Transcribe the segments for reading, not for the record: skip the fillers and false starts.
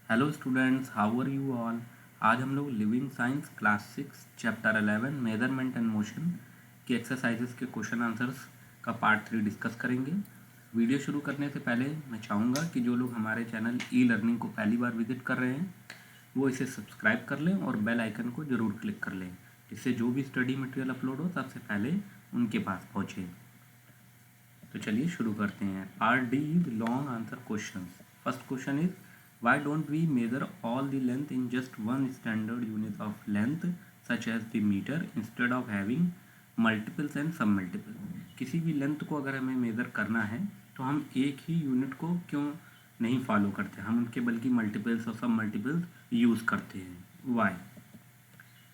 Hello students, how are you all. आज हम लोग living science class 6 chapter 11 measurement and motion के exercises के क्वेश्चन आंसर्स का पार्ट 3 डिस्कस करेंगे। वीडियो शुरू करने से पहले मैं चाहूँगा कि जो लोग हमारे चैनल ई लर्निंग को पहली बार विजिट कर रहे हैं वो इसे सब्सक्राइब कर लें और बेल आइकन को ज़रूर क्लिक कर लें, जिससे जो भी स्टडी मटेरियल अपलोड हो सबसे पहले उनके पास पहुँचे। तो चलिए शुरू करते हैं। Part D is long answer question. First question is why don't we measure all the length in just one standard unit of length such as the meter instead of having multiples and submultiple। किसी भी length को अगर हमें measure करना है तो हम एक ही यूनिट को क्यों नहीं फॉलो करते, हम उनके बल्कि मल्टीपल्स और सब मल्टीपल्स यूज़ करते हैं। Why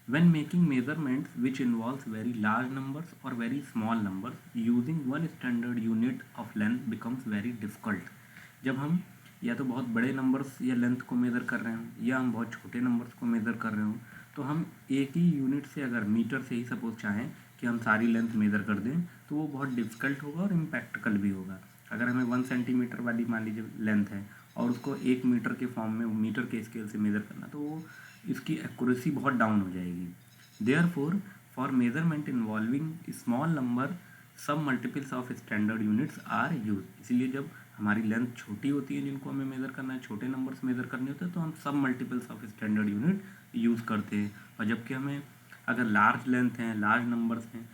when making measurements which involves very large numbers or very small numbers using one standard unit of length becomes very difficult। जब हम या तो बहुत बड़े नंबर्स या लेंथ को मेज़र कर रहे हों या हम बहुत छोटे नंबर्स को मेज़र कर रहे हों तो हम एक ही यूनिट से, अगर मीटर से ही सपोज चाहें कि हम सारी लेंथ मेज़र कर दें तो वो बहुत डिफ़िकल्ट होगा और इम्प्रैक्टिकल भी होगा। अगर हमें 1 सेंटीमीटर वाली मान लीजिए लेंथ है और उसको 1 मीटर के फॉर्म में, मीटर के स्केल से मेज़र करना, तो वो इसकी एक्यूरेसी बहुत डाउन हो जाएगी। Therefore for measurement involving small number sub multiples of standard units are use. इसलिए जब हमारी लेंथ छोटी होती है जिनको हमें मेज़र करना है, छोटे नंबर्स मेज़र करने होते हैं, तो हम सब multiples of standard unit use करते हैं। और जबकि हमें अगर लार्ज लेंथ हैं, लार्ज नंबर्स हैं,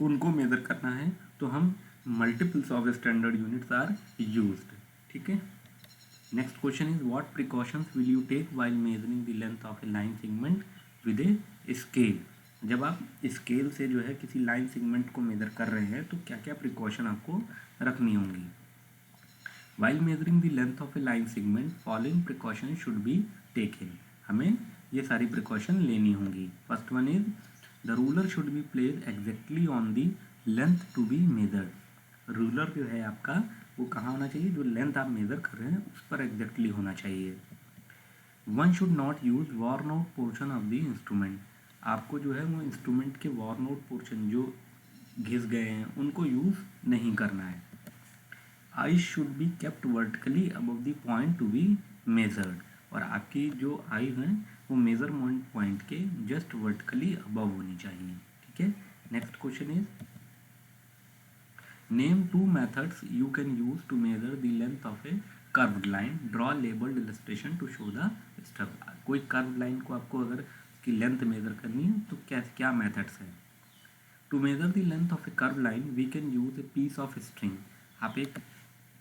उनको मेज़र करना है तो हम multiples of standard units are used. ठीक है। Next question is what precautions will you take while measuring the length of a line segment with a scale. जब आप स्केल से जो है किसी लाइन सेगमेंट को मेज़र कर रहे हैं तो क्या क्या प्रिकॉशन आपको रखनी होंगी। While measuring the length of a line segment, following precautions should be taken। हमें ये सारी प्रिकॉशन लेनी होंगी। First one is the ruler should be place exactly on the length to be measured. Ruler जो है आपका वो कहाँ होना चाहिए, जो लेंथ आप मेज़र कर रहे हैं उस पर एग्जैक्टली होना चाहिए। One should not use worn out portion of the instrument. आपको जो है वो इंस्ट्रूमेंट के वॉर्न आउट पोर्शन जो घिस गए हैं उनको यूज़ नहीं करना है। Eye should be kept vertically above the point to be measured. और आपकी जो आई है वो मेजरमेंट पॉइंट के जस्ट वर्टिकली अबव होनी चाहिए। ठीक है। Next question is name 2 methods you can use to measure the length of a curved line. Draw labelled illustration to show the step. कोई कर्व्ड लाइन को आपको अगर उसकी लेंथ मेजर करनी है तो क्या क्या मेथड्स हैं। To measure the length of a curve line we can use a piece of string. आप एक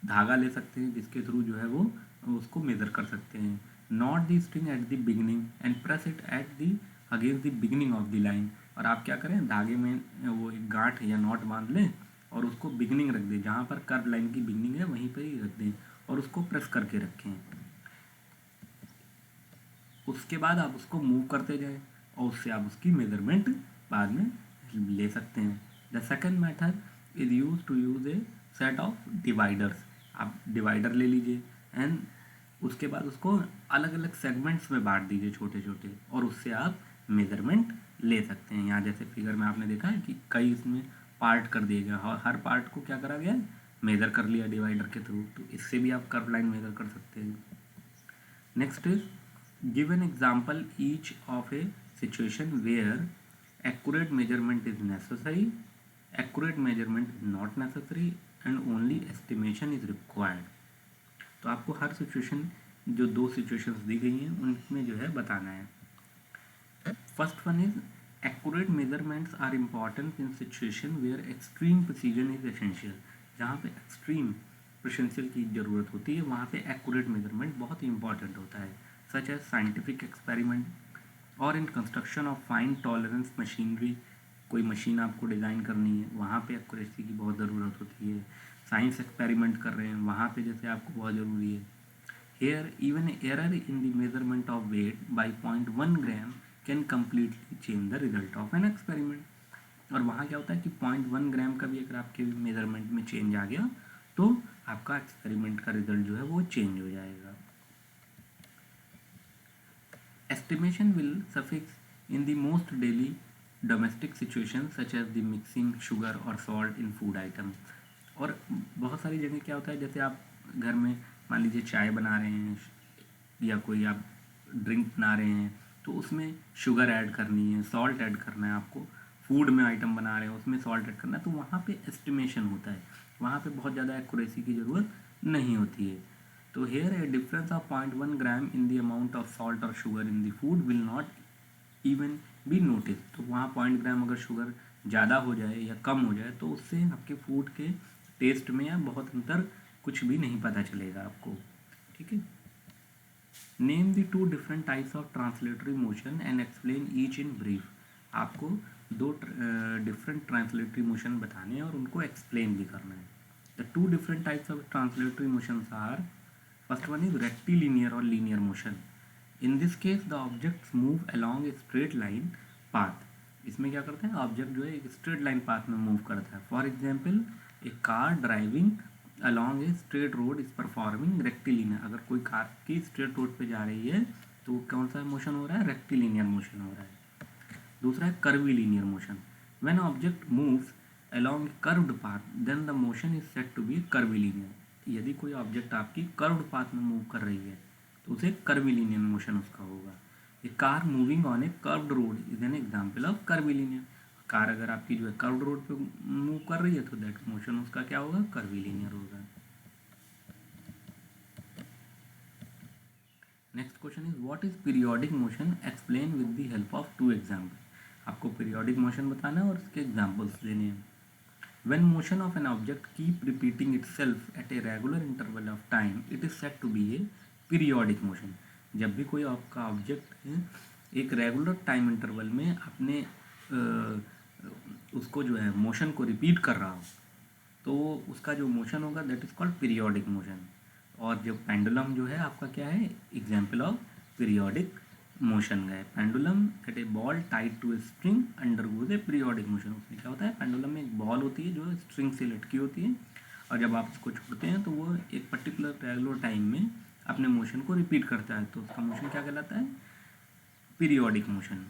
धागा ले सकते हैं जिसके थ्रू जो है वो उसको मेज़र कर सकते हैं। Not the string at the beginning and press it at the against the beginning of the line. और आप क्या करें, धागे में वो एक गांठ या नॉट बांध लें और उसको बिगनिंग रख दें, जहाँ पर कर्व लाइन की बिगनिंग है वहीं पर ही रख दें और उसको प्रेस करके रखें। उसके बाद आप उसको मूव करते जाएं और उससे आप उसकी मेजरमेंट बाद में ले सकते हैं। The second method is use to use a set of dividers. आप डिवाइडर ले लीजिए एंड उसके बाद उसको अलग अलग सेगमेंट्स में बांट दीजिए छोटे छोटे, और उससे आप मेजरमेंट ले सकते हैं। यहाँ जैसे फिगर में आपने देखा है कि कई इसमें पार्ट कर दिए गए और हर पार्ट को क्या करा गया, मेज़र कर लिया डिवाइडर के थ्रू। तो इससे भी आप कर्व लाइन मेज़र कर सकते हैं। Next is give an example each of a situation where accurate measurement is necessary, accurate measurement is not necessary and only estimation is required। तो आपको हर सिचुएशन, जो 2 सिचुएशंस दी गई हैं उनमें जो है बताना है। First one is accurate measurements are important in situation where extreme precision is essential। जहाँ पे एक्सट्रीम प्रिसिशन की ज़रूरत होती है वहाँ पे accurate measurement बहुत ही इंपॉर्टेंट होता है। सच एज साइंटिफिक एक्सपेरिमेंट और in construction of fine tolerance machinery. कोई मशीन आपको डिज़ाइन करनी है वहाँ पे एक्यूरेसी की बहुत ज़रूरत होती है। साइंस एक्सपेरिमेंट कर रहे हैं वहाँ पे जैसे आपको बहुत ज़रूरी है। Here even error in the measurement of weight by 0.1 gram can completely change the result of an experiment. और वहाँ क्या होता है कि 0.1 ग्राम का भी अगर आपके मेजरमेंट में चेंज आ गया तो आपका एक्सपेरिमेंट का रिजल्ट जो है वो चेंज हो जाएगा। Estimation will suffix in the most daily domestic situations such as the mixing sugar or salt in food item। और बहुत सारी जगह क्या होता है, जैसे आप घर में मान लीजिए चाय बना रहे हैं या कोई आप ड्रिंक बना रहे हैं तो उसमें शुगर ऐड करनी है, सॉल्ट ऐड करना है आपको, फूड में आइटम बना रहे हैं उसमें सॉल्ट ऐड करना है, तो वहाँ पे एस्टिमेशन होता है, वहाँ पे बहुत ज़्यादा एक्यूरेसी की ज़रूरत नहीं होती है। तो here a difference of 0.1 gram in the amount of salt और sugar in the food will not even be notice. तो वहाँ 0.1 अगर शुगर ज़्यादा हो जाए या कम हो जाए तो उससे आपके फूड के टेस्ट में या बहुत अंतर कुछ भी नहीं पता चलेगा आपको। ठीक है। Name the 2 different types of translatory motion and explain each in brief. आपको 2 डिफरेंट ट्रांसलेटरी मोशन बताने हैं और उनको एक्सप्लेन भी करना है। The 2 different types of translatory motions are, first one is rectilinear और linear motion. In this case the objects move along a straight line path. इसमें क्या करते हैं, ऑब्जेक्ट जो है एक स्ट्रेट लाइन पाथ में मूव करता है। For example a car driving along a straight road is performing rectilinear. अगर कोई कार की स्ट्रेट रोड पे जा रही है तो कौन सा मोशन हो रहा है, रेक्टिलिनियर मोशन हो रहा है। दूसरा है curvilinear motion. When object moves along curved path then the motion is said to be curvilinear. यदि कोई ऑब्जेक्ट आपकी कर्व्ड पाथ में मूव कर रही है तो उसे कर्वीलिनियर मोशन उसका होगा। A car moving on a curved road is an example of curvilinear. Car अगर आपकी जो है कर्व्ड रोड पे मूव कर रही है तो दैट मोशन उसका क्या होगा, कर्वीलिनियर होगा। Next question is what is periodic motion, explain with the help of 2 example. आपको पीरियोडिक मोशन बताना है और उसके एग्जाम्पल्स देने हैं। When motion of an object keep repeating itself at a regular interval of time, it is said to be a periodic motion. जब भी कोई आपका ऑब्जेक्ट एक रेगुलर टाइम इंटरवल में अपने उसको जो है मोशन को रिपीट कर रहा हो तो उसका जो मोशन होगा that is called periodic motion. और जो पेंडुलम जो है आपका क्या है, एग्जाम्पल ऑफ पीरियोडिक मोशन है। Pendulum at a ball tied to a string undergoes a periodic motion. उसमें क्या होता है, पेंडुलम में एक बॉल होती है जो स्ट्रिंग से लटकी होती है और जब आप उसको छोड़ते हैं तो वो एक पर्टिकुलर रेगुलर टाइम में अपने मोशन को रिपीट करता है, तो उसका मोशन क्या कहलाता है, periodic motion.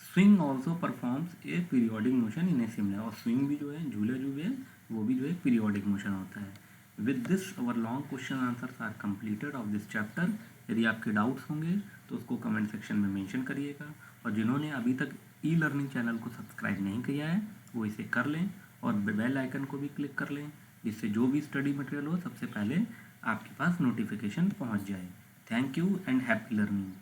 Swing also performs A periodic motion in a similar. और स्विंग भी जो है, झूले जो है वो भी जो है पीरियोडिक मोशन होता है। With this our long question answers are completed of this chapter. यदि आपके डाउट्स होंगे तो उसको कमेंट सेक्शन में मेंशन करिएगा और जिन्होंने अभी तक ई लर्निंग चैनल को सब्सक्राइब नहीं किया है वो इसे कर लें और बेल आइकन को भी क्लिक कर लें, जिससे जो भी स्टडी मटेरियल हो सबसे पहले आपके पास नोटिफिकेशन पहुंच जाए। Thank you and happy learning.